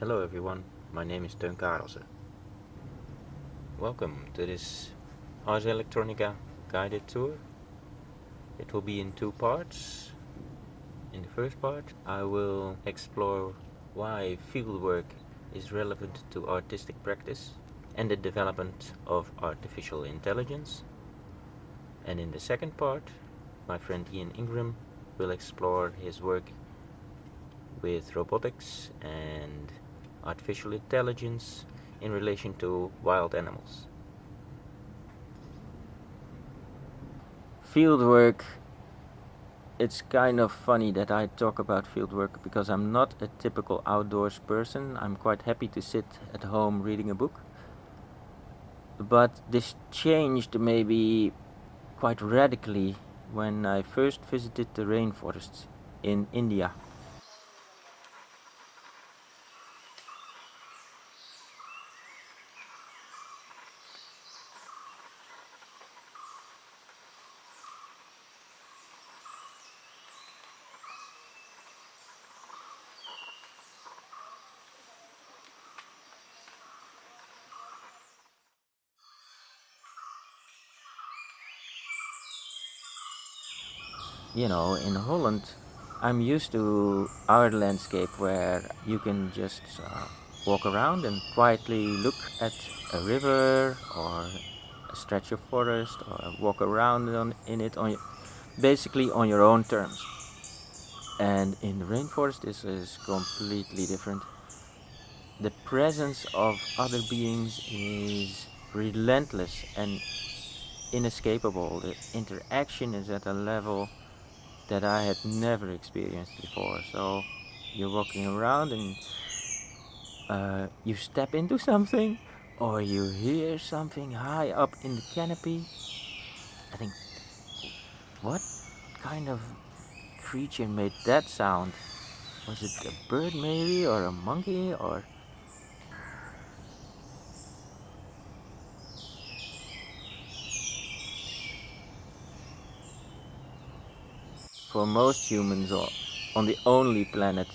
Hello everyone, my name is Theun Karelse. Welcome to this Ars Electronica guided tour. It will be in two parts. In the first part, I will explore why fieldwork is relevant to artistic practice and the development of artificial intelligence. And in the second part, my friend Ingram will explore his work with robotics and artificial intelligence in relation to wild animals. Fieldwork, it's kind of funny that I talk about fieldwork because I'm not a typical outdoors person. I'm quite happy to sit at home reading a book. But this changed maybe quite radically when I first visited the rainforests in India. In Holland, I'm used to our landscape where you can just walk around and quietly look at a river or a stretch of forest or walk around basically on your own terms. And in the rainforest, this is completely different. The presence of other beings is relentless and inescapable. The interaction is at a level that I had never experienced before. So you're walking around and you step into something or you hear something high up in the canopy. I think, what kind of creature made that sound? Was it a bird maybe, or a monkey, or... For most humans on the only planet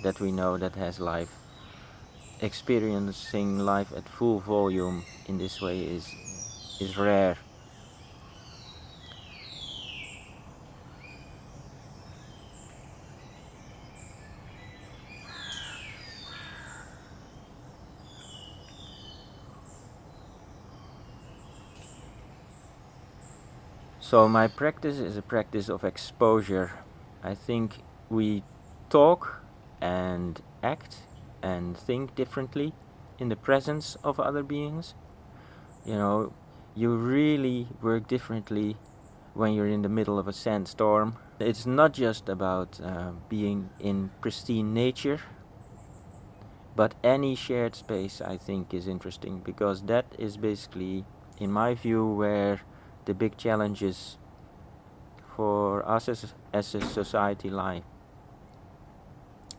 that we know that has life, experiencing life at full volume in this way is rare. So my practice is a practice of exposure. I think we talk and act and think differently in the presence of other beings. You really work differently when you're in the middle of a sandstorm. It's not just about being in pristine nature, but any shared space I think is interesting, because that is basically, in my view, where the big challenges for us as a society lie.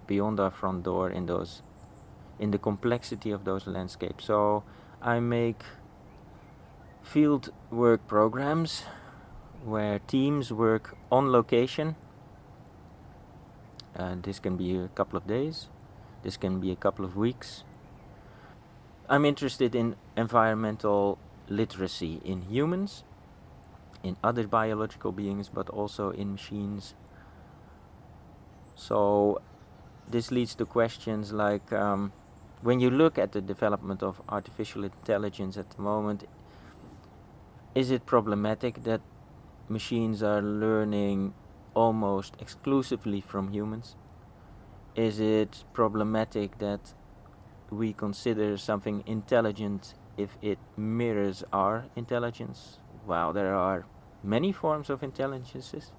Beyond our front door, in the complexity of those landscapes. So I make field work programs where teams work on location. This can be a couple of days, this can be a couple of weeks. I'm interested in environmental literacy in humans, in other biological beings, but also in machines. So this leads to questions like, when you look at the development of artificial intelligence at the moment, is it problematic that machines are learning almost exclusively from humans? Is it problematic that we consider something intelligent if it mirrors our intelligence? Well, there are many forms of intelligences.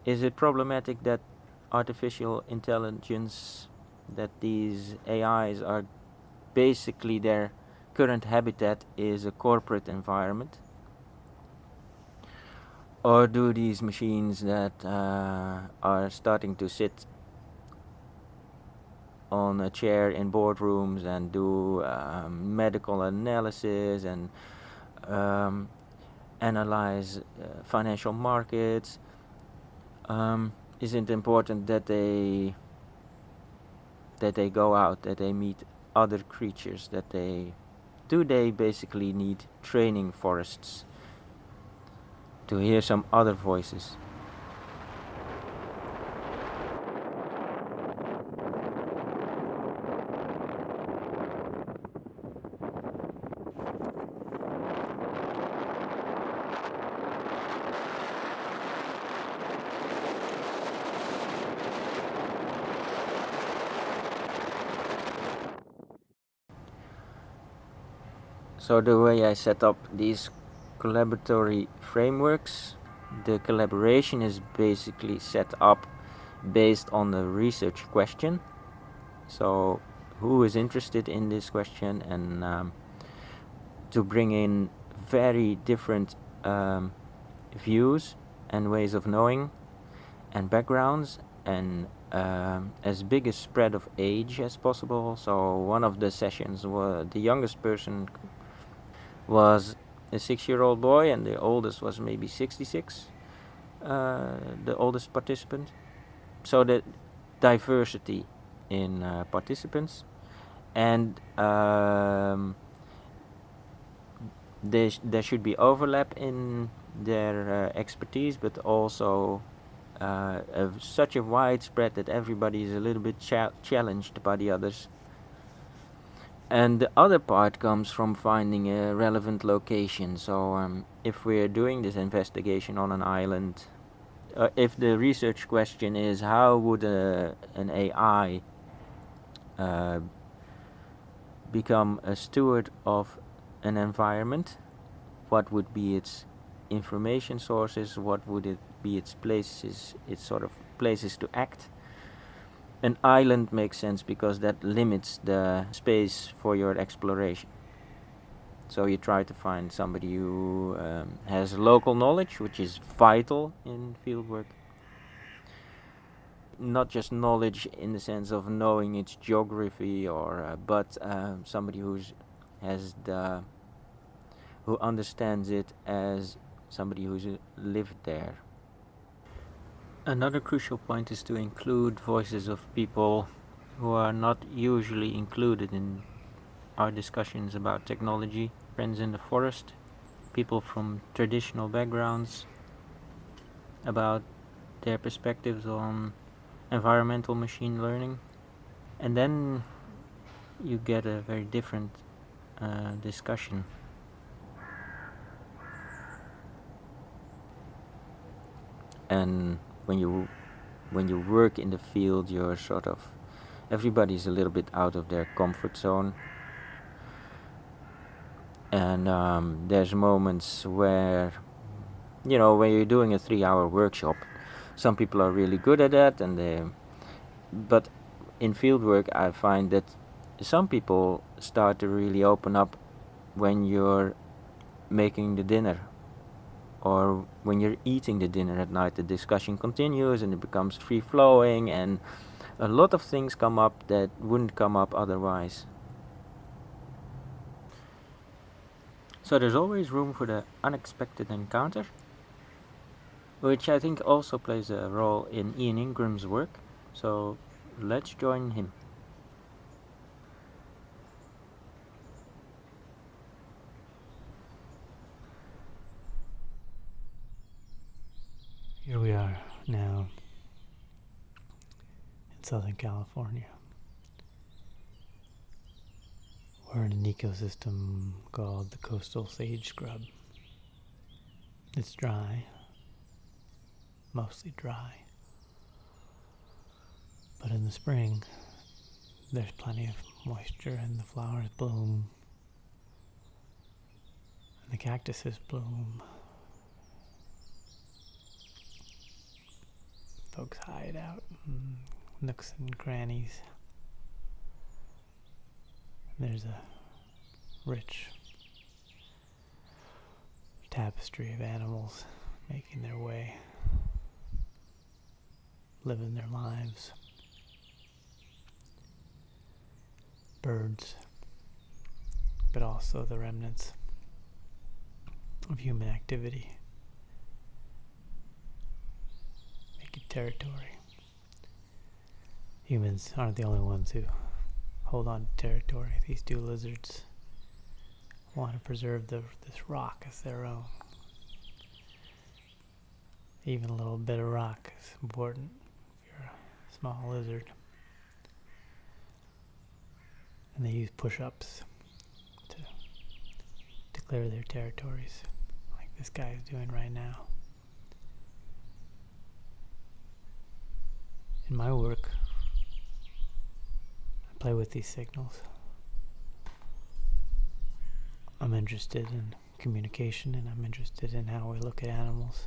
Is it problematic that artificial intelligence, that these AIs are basically, their current habitat is a corporate environment? Or do these machines that are starting to sit on a chair in boardrooms and do medical analysis and analyze financial markets, is it important that they that they go out, that they meet other creatures, that they basically need training forests to hear some other voices. So the way I set up these collaboratory frameworks, the collaboration is basically set up based on the research question. So who is interested in this question, and to bring in very different views and ways of knowing and backgrounds, and as big a spread of age as possible. So one of the sessions, the youngest person was a 6-year-old boy, and the oldest was maybe 66, the oldest participant. So the diversity in participants, and there should be overlap in their expertise, but also such a wide spread that everybody is a little bit challenged by the others. And the other part comes from finding a relevant location. So if we're doing this investigation on an island, if the research question is how would an AI become a steward of an environment, what would be its information sources, what would it be its places, its sort of places to act. An island makes sense because that limits the space for your exploration. So you try to find somebody who has local knowledge, which is vital in fieldwork. Not just knowledge in the sense of knowing its geography, but somebody who understands it as somebody who's lived there. Another crucial point is to include voices of people who are not usually included in our discussions about technology. Friends in the forest, people from traditional backgrounds, about their perspectives on environmental machine learning. And then you get a very different discussion. And when you work in the field, you're sort of, everybody's a little bit out of their comfort zone, and there's moments where, when you're doing a 3-hour workshop, some people are really good at that, but in field work I find that some people start to really open up when you're making the dinner, or when you're eating the dinner at night. The discussion continues and it becomes free-flowing, and a lot of things come up that wouldn't come up otherwise. So there's always room for the unexpected encounter, which I think also plays a role in Ian Ingram's work. So let's join him. Here we are now in Southern California. We're in an ecosystem called the coastal sage scrub. It's dry, mostly dry. But in the spring, there's plenty of moisture and the flowers bloom and the cactuses bloom. Folks hide out in nooks and crannies. There's a rich tapestry of animals making their way, living their lives. Birds, but also the remnants of human activity. Making territory. Humans aren't the only ones who hold on to territory. These two lizards want to preserve this rock as their own. Even a little bit of rock is important if you're a small lizard. And they use push-ups to clear their territories, like this guy is doing right now. In my work, I play with these signals. I'm interested in communication, and I'm interested in how we look at animals,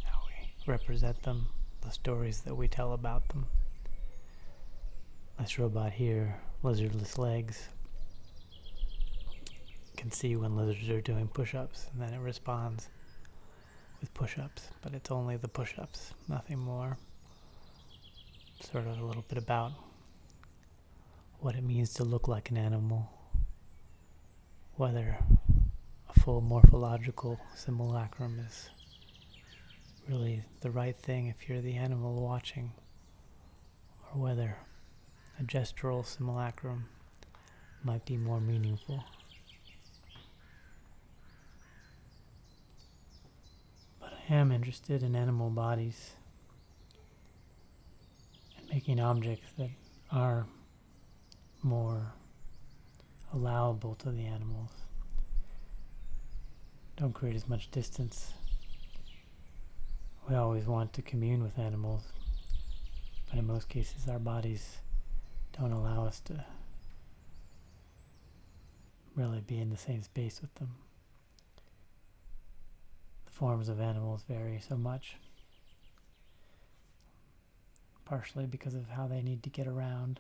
how we represent them, the stories that we tell about them. This robot here, lizardless legs, can see when lizards are doing push-ups, and then it responds with push-ups, but it's only the push-ups, nothing more. Sort of a little bit about what it means to look like an animal, whether a full morphological simulacrum is really the right thing if you're the animal watching, or whether a gestural simulacrum might be more meaningful. But I am interested in animal bodies and making objects that are more allowable to the animals. Don't create as much distance. We always want to commune with animals, but in most cases our bodies don't allow us to really be in the same space with them. The forms of animals vary so much, partially because of how they need to get around.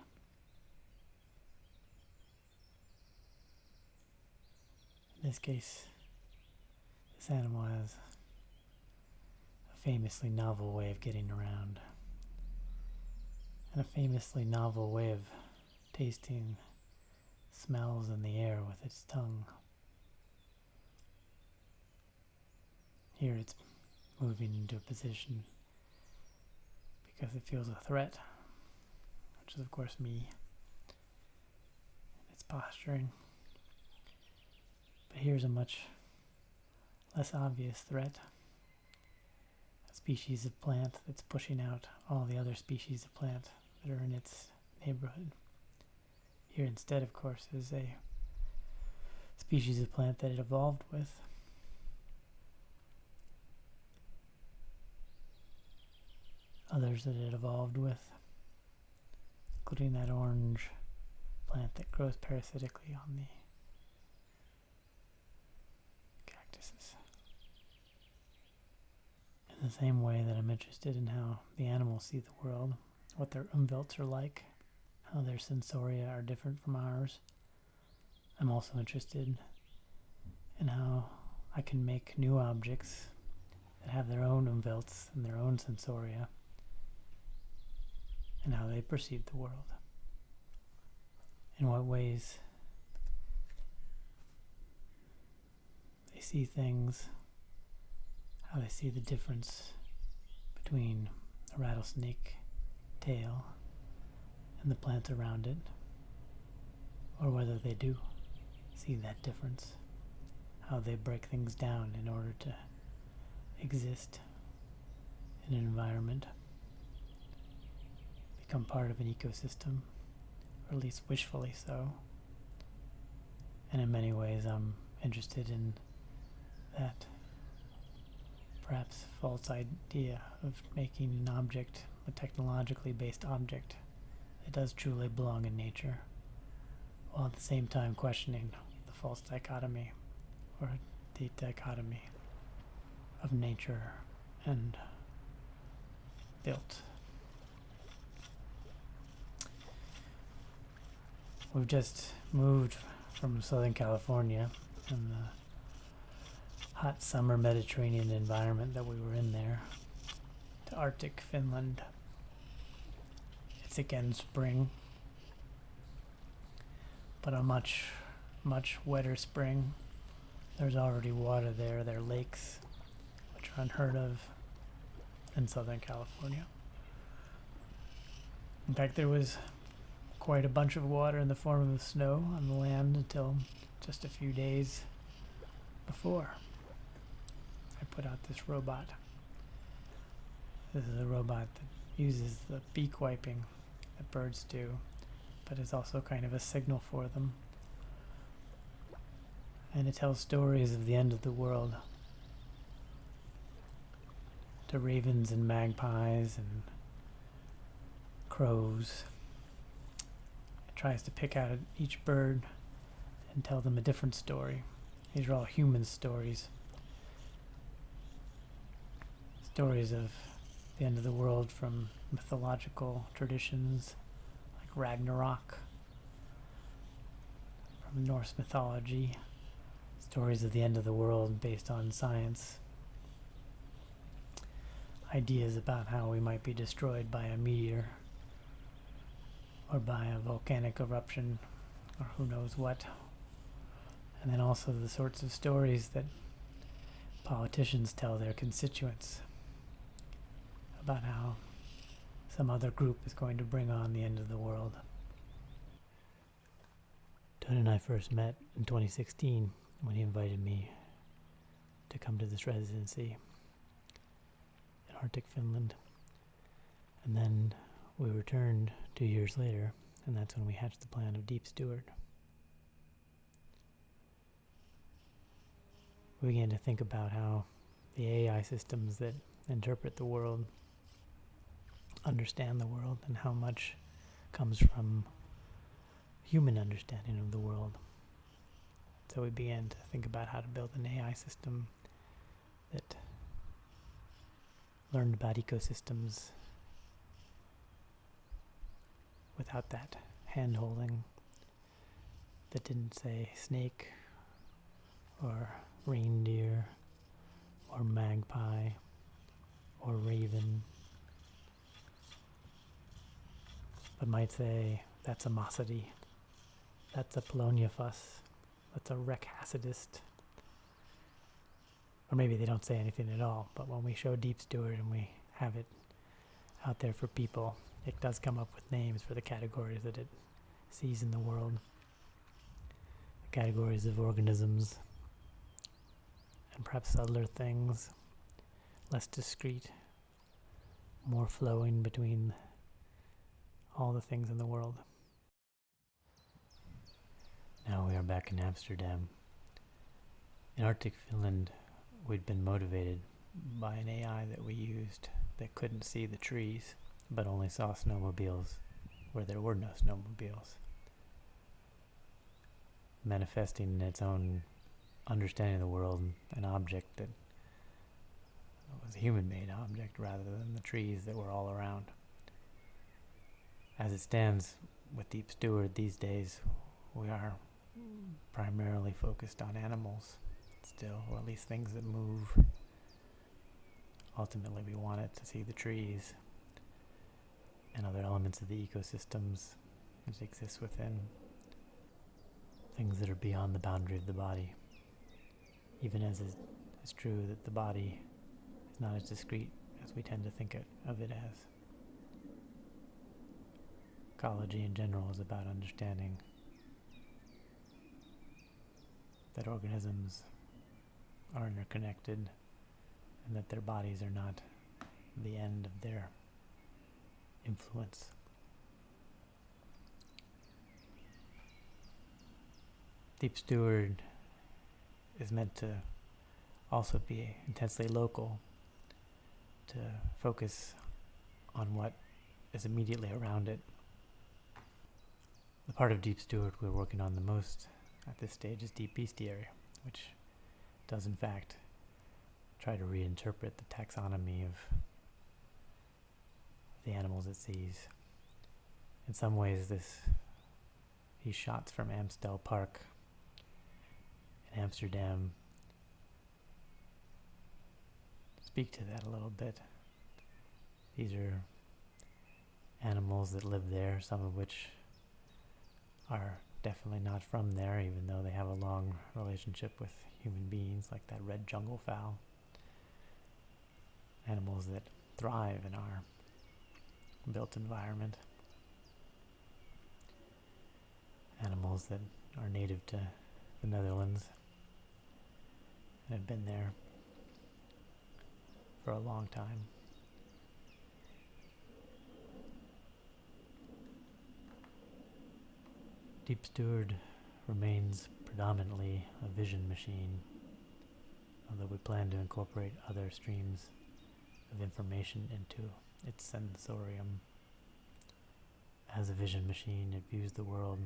In this case, this animal has a famously novel way of getting around, and a famously novel way of tasting smells in the air with its tongue. Here it's moving into a position because it feels a threat, which is of course me. It's posturing. But here's a much less obvious threat. A species of plant that's pushing out all the other species of plant that are in its neighborhood. Here instead, of course, is a species of plant that it evolved with. Others that it evolved with, including that orange plant that grows parasitically on the cactuses. In the same way that I'm interested in how the animals see the world, what their umvelts are like, how their sensoria are different from ours, I'm also interested in how I can make new objects that have their own umvelts and their own sensoria, and how they perceive the world. In what ways they see things, how they see the difference between a rattlesnake tail and the plants around it, or whether they do see that difference, how they break things down in order to exist in an environment, become part of an ecosystem, or at least wishfully so. And in many ways I'm interested in that perhaps false idea of making an object, a technologically based object, that does truly belong in nature, while at the same time questioning the false dichotomy, or the dichotomy of nature and built. We've just moved from Southern California and the hot summer Mediterranean environment that we were in there to Arctic Finland. It's again spring, but a much, much wetter spring. There's already water there. There are lakes, which are unheard of in Southern California. In fact, there was quite a bunch of water in the form of snow on the land until just a few days before I put out this robot. This is a robot that uses the beak wiping that birds do, but is also kind of a signal for them. And it tells stories of the end of the world to ravens and magpies and crows. It tries to pick out each bird and tell them a different story. These are all human stories. Stories of the end of the world from mythological traditions like Ragnarok, from Norse mythology, stories of the end of the world based on science, ideas about how we might be destroyed by a meteor or by a volcanic eruption or who knows what. And then also the sorts of stories that politicians tell their constituents about how some other group is going to bring on the end of the world. Theun and I first met in 2016 when he invited me to come to this residency in Arctic Finland. And then we returned 2 years later, and that's when we hatched the plan of Deep Steward. We began to think about how the AI systems that interpret the world understand the world and how much comes from human understanding of the world. So we began to think about how to build an AI system that learned about ecosystems without that hand-holding, that didn't say snake or reindeer or magpie or raven, but might say that's a Mosody, that's a Poloniaphus, that's a Rechacidist. Or maybe they don't say anything at all, but when we show Deep Steward and we have it out there for people, it does come up with names for the categories that it sees in the world. The categories of organisms and perhaps subtler things, less discrete, more flowing between all the things in the world. Now we are back in Amsterdam. In Arctic Finland, we'd been motivated by an AI that we used that couldn't see the trees, but only saw snowmobiles where there were no snowmobiles, manifesting in its own understanding of the world an object that was a human-made object rather than the trees that were all around. As it stands with Deep Steward these days, we are primarily focused on animals still, or at least things that move. Ultimately, we want it to see the trees and other elements of the ecosystems that exist within, things that are beyond the boundary of the body, even as it's true that the body is not as discrete as we tend to think of it as. Ecology in general is about understanding that organisms are interconnected and that their bodies are not the end of their influence. Deep Steward is meant to also be intensely local, to focus on what is immediately around it. The part of Deep Steward we're working on the most at this stage is Deep Bestiary, which does in fact try to reinterpret the taxonomy of the animals it sees. In some ways, these shots from Amstel Park in Amsterdam speak to that a little bit. These are animals that live there, some of which are definitely not from there, even though they have a long relationship with human beings, like that red jungle fowl. Animals that thrive in our built environment. animals that are native to the Netherlands and have been there for a long time. Deep Steward remains predominantly a vision machine, although we plan to incorporate other streams of information into its sensorium. As a vision machine, it views the world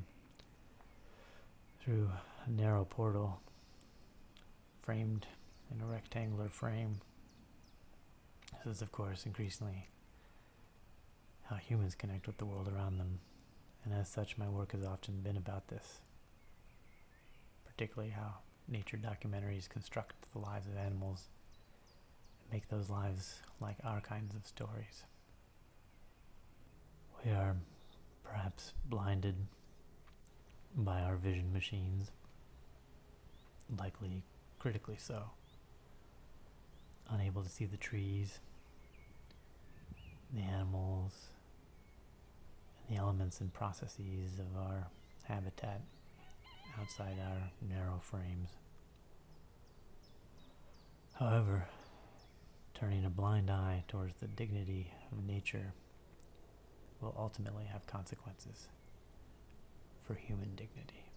through a narrow portal framed in a rectangular frame. This is, of course, increasingly how humans connect with the world around them, and as such, my work has often been about this, particularly how nature documentaries construct the lives of animals and make those lives like our kinds of stories. We are perhaps blinded by our vision machines, likely critically so, unable to see the trees, the animals, and the elements and processes of our habitat outside our narrow frames. However, turning a blind eye towards the dignity of nature will ultimately have consequences for human dignity.